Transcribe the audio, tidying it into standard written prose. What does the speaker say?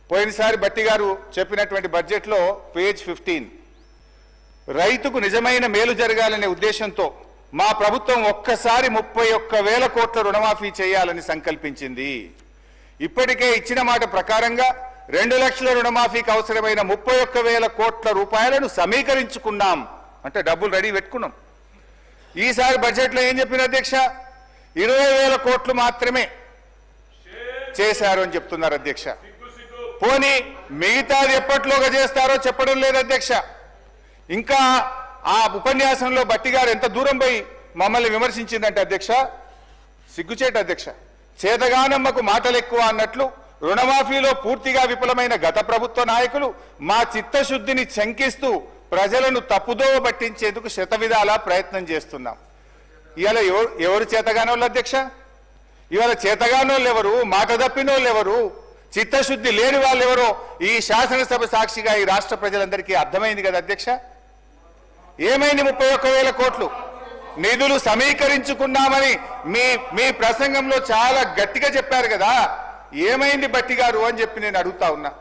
పోయినసారి బట్టి గారు చెప్పినటువంటి బడ్జెట్లో పేజ్ 15 రైతుకు నిజమైన మేలు జరగాలనే ఉద్దేశంతో మా ప్రభుత్వం ఒక్కసారి 31,000 కోట్ల రుణమాఫీ చేయాలని సంకల్పించింది. ఇప్పటికే ఇచ్చిన మాట ప్రకారంగా 2 లక్షల రుణమాఫీకి అవసరమైన 31,000 కోట్ల రూపాయలను సమీకరించుకున్నాం. అంటే డబ్బులు రెడీ పెట్టుకున్నాం. ఈసారి బడ్జెట్లో ఏం చెప్పిన అధ్యక్ష, 20,000 కోట్లు మాత్రమే చేశారు అని చెప్తున్నారు అధ్యక్ష. పోనీ మిగతాది ఎప్పట్లోగా చేస్తారో చెప్పడం లేదు అధ్యక్ష. ఇంకా ఆ ఉపన్యాసంలో బట్టి గారు ఎంత దూరం పోయి మమ్మల్ని విమర్శించిందంటే అధ్యక్ష, సిగ్గుచేట అధ్యక్ష. చేతగానమ్మకు మాటలు ఎక్కువ అన్నట్లు రుణమాఫీలో పూర్తిగా విఫలమైన గత ప్రభుత్వ నాయకులు మా చిత్తశుద్ధిని శంకిస్తూ ప్రజలను తప్పుదోవ పట్టించేందుకు శతవిధాలా ప్రయత్నం చేస్తున్నాం. ఇవాళ ఎవరు చేతగానోళ్ళు అధ్యక్ష? ఇవాళ చేతగానోళ్ళు ఎవరు, మాట తప్పినోళ్ళు ఎవరు, చిత్తశుద్ధి లేని వాళ్ళు ఎవరో ఈ శాసనసభ సాక్షిగా ఈ రాష్ట్ర ప్రజలందరికీ అర్థమైంది కదా అధ్యక్ష. ఏమైంది 31,000 కోట్లు నిధులు సమీకరించుకున్నామని మీ ప్రసంగంలో చాలా గట్టిగా చెప్పారు కదా, ఏమైంది బట్టి గారు అని చెప్పి నేను అడుగుతా ఉన్నా.